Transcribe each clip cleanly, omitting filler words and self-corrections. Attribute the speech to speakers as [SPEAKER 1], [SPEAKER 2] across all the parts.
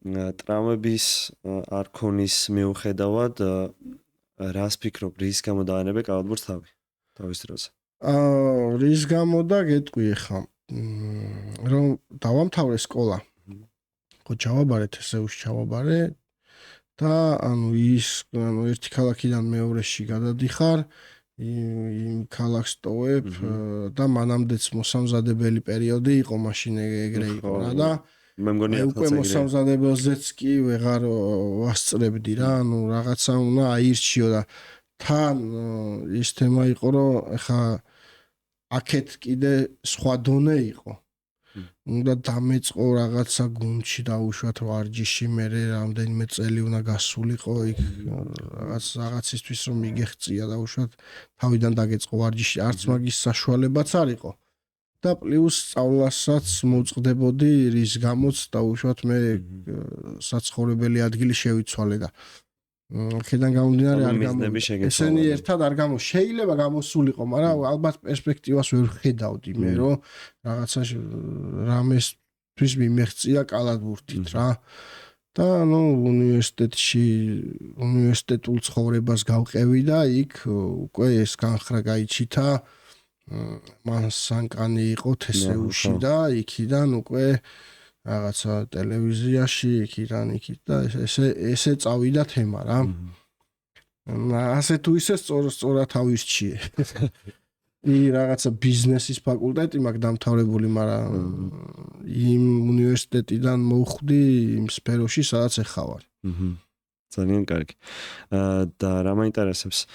[SPEAKER 1] ტრამვების არ ქონის მიუხედავად რას ფიქრობ, რის გამო დაანებე კალათბურთს თავის დროზე?
[SPEAKER 2] რის გამო და გეტყვი ხა რომ დავამთავრე სკოლა. ხო ჩავაბარეთ ესეუში ჩავაბარე და ერთი ქალაქიდან მეორეში გადადიხარ, იმ ქალაქს ტოვებ და მანამდეც მოსამზადებელი პერიოდი იყო, მაშინ ეგრე იყო რა და
[SPEAKER 1] მე მგონი
[SPEAKER 2] უკვე მოსამზადებელზეც კი ვეღარ ვასწრებდი რა, რაღაცა უნდა აირჩიო და თან ის თემა იყო, რომ ეხა აქეთ კიდე სხვა დონე იყო. უნდა დამეწყო რაღაცა გუნდში დაუშვათ ვარჯიში, მე რამდენიმე წელი უნდა გასულიყო იქ რაღაცისთვის რომ მიგეღწია დაუშვათ თავიდან დაგეწყო ვარჯიში, არც მაგის საშუალებაც არ იყო. და პლუს სწავლასაც მოწყდებოდი, რის გამოც დაუშვათ მე საცხოვრებელი ადგილი შევიცვალე და აქედან გამომდინარე არ ესენი ერთად არ შეიძლება გამოსულიყო, მაგრამ ალბათ პერსპექტივას ვერ ხედავდი მე, რომ რაღაცა რამესთვის მიმეღწია კალათბურთით რა. და უნივერსიტეტულ ცხოვრებას გავყევი და იქ უკვე ეს განხრა გაიჩითა. მან სანკანი იყო თესეუში და იქიდან უკვე რაღაცა ტელევიზიაში იქიდან და ესე წავიდა თემა რა. ასე თუ ისე სწორად ავირჩიე. რაღაცა ბიზნესის ფაკულტეტი მაქვს დამთავრებული, მაგრამ იმ უნივერსიტეტიდან მოვხვდი იმ სფეროში, სადაც ეხა ვარ.
[SPEAKER 1] ძალიან კარგი. და რა მაინტერესებს?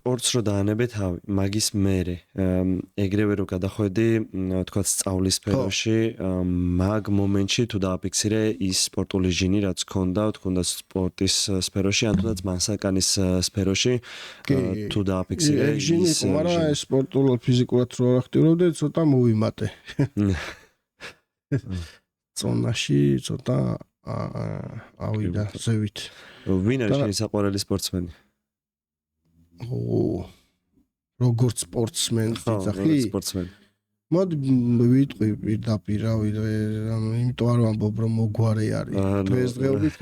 [SPEAKER 1] სპორტს რო დაანებე თავი, მაგის მერე, ეგრევე რო გადახვედი, თქვათ სწავლის სფეროში, მაგ მომენტში თუ დააფიქსირე ის სპორტული ჟინი, რაც ქონდა სპორტის სფეროში, ან თუნდაც მანსაკანის სფეროში, თუ დააფიქსირე
[SPEAKER 2] ის ჟინი, მაგრამ ეს სპორტულად ფიზიკურად რო არ აქტიურობდი, ცოტა მოვიმატე. ზონაში ცოტა ავიდა ზევით.
[SPEAKER 1] ვინ არის შენი საყვარელი სპორტსმენი?
[SPEAKER 2] როგორც სპორტსმენი ძახი?
[SPEAKER 1] სპორტსმენი.
[SPEAKER 2] მოდი ვიტყვი პირდაპირ, იმიტომ არ ვამბობ რომ მოგვარე არის. დღესდღეობით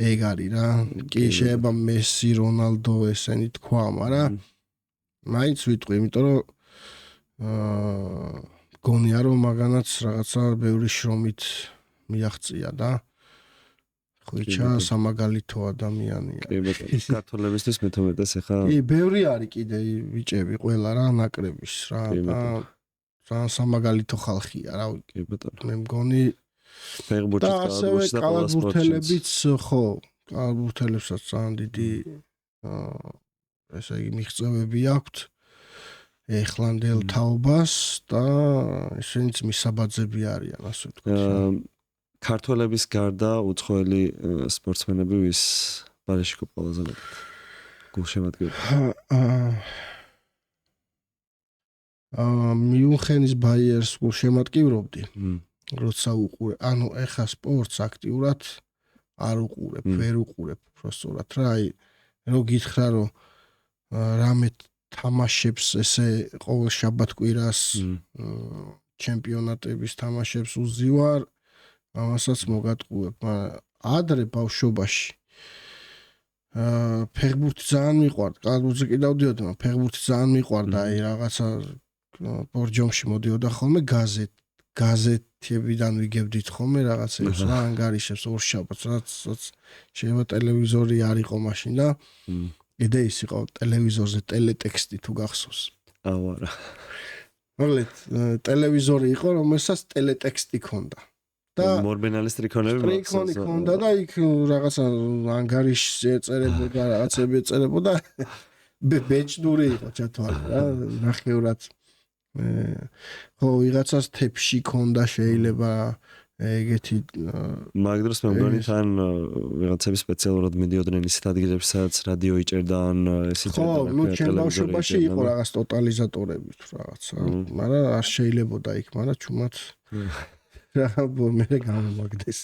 [SPEAKER 2] ეგ არის რა. კი შეიძლება მესი, რონალდო ესენი თქვა, მაგრამ მაინც ვიტყვი, იმიტომ რომ გონია რომ მაგანაც რაღაცა ბევრი შრომით მიაღწია და ხვიჩა სამაგალითო ადამიანია.
[SPEAKER 1] კი ბატონო, ქართველებისთვის მეთომეტეს ახლა.
[SPEAKER 2] კი, ბევრი არის კიდე ბიჭები, ყველა რა ნაკრების რა და ძალიან სამაგალითო ხალხია რა.
[SPEAKER 1] კი ბატონო.
[SPEAKER 2] მე მგონი
[SPEAKER 1] ფეხბურთის
[SPEAKER 2] და კალათბურთელებიც ხო, კალათბურთელებსაც ძალიან დიდი ესე იგი მიღწევები აქვთ ეხლანდელ თაობას და ისინიც მისაბაძები არიან, ასე ვთქვათ.
[SPEAKER 1] ქართველების გარდა უცხოელი სპორტსმენები ვის ბარეშიკო ყველაზე მეტად გულშემატკივრი?
[SPEAKER 2] მიუნხენის ბაიერს გულშემატკივრობდი. როცა უყურე, ეხა სპორტს აქტიურად არ უყურებ, ვერ უყურებ უბრალოდ რა. რო გითხრა რომ რამე თამაშებს ესე ყოველ შაბათ-კვირას ჩემპიონატების თამაშებს უზივარ, ამასაც მოგატყუებ, მაგრამ ადრე ბავშვობაში ფეხბურთი ძალიან მიყვარდა, კალათბურთზე კი დავდიოდი, მაგრამ ფეხბურთი ძალიან მიყვარდა, რაღაცა ბორჯომში მოდიოდა ხოლმე გაზეთებიდან ვიგებდით ხოლმე რაღაცებს რა ანგარიშებს ორ შაბათს, რაც შეიძლება ტელევიზორი არ იყო მაშინ და იდეა ის იყო ტელევიზორზე ტელეტექსტი თუ გახსოვს.
[SPEAKER 1] არა.
[SPEAKER 2] მოგლეთ, ტელევიზორი იყო, რომელსაც ტელეტექსტი ქონდა. და
[SPEAKER 1] მორბენალის ტრიქონები
[SPEAKER 2] ქონდა და იქ რაღაცა ანგარიშს ეწერებოდა, რაღაცები ეწერებოდა. ბეჭდური იყო ჩათვალე რა, ნახევრად. ხო, ვიღაცას თეფში ქონდა შეიძლება ეგეთი
[SPEAKER 1] მაგ დროს მე მგონი თან ვიღაცები სპეციალურად მიდიოდნენ ისეთ ადგილებში, სადაც რადიო იჭერდა ან ეს იჭერდა.
[SPEAKER 2] ხო, ნუ ჩემ ბავშვობაში იყო რაღაც ტოტალიზატორები თუ რაღაცა, მაგრამ არ შეიძლებოდა იქ, მაგრამ ჩუმად რა მე გამომაგდეს.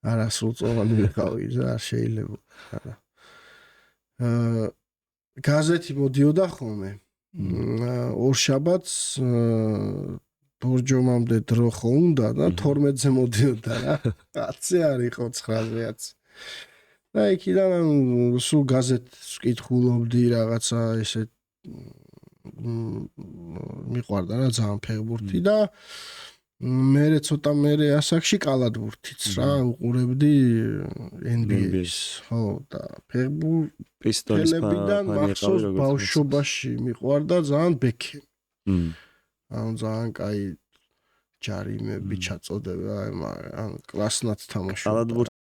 [SPEAKER 2] არასრულწლოვანი ვიყავი და არ შეიძლება. გაზეთი მოდიოდა ხოლმე. ორ შაბათს ბორჯომამდე დრო ხო უნდა და 12-ზე მოდიოდა რა. კაცი არ იყო 9-ზეაც. და იქიდან სულ გაზეთს ვკითხულობდი რაღაცა ესე მიყვარდა რა ძალიან ფეხბურთი და მე ცოტა ასაკში კალათბურთიც რა უყურებდი NBA-ს. ხო და ფეხბურთელებიდან მახსოვს ბავშვობაში მიყვარდა ძალიან ბექემი. ანუ ძალიან კაი ჯარიმები ჩაწოდება, ან კლასნად თამაშობდა.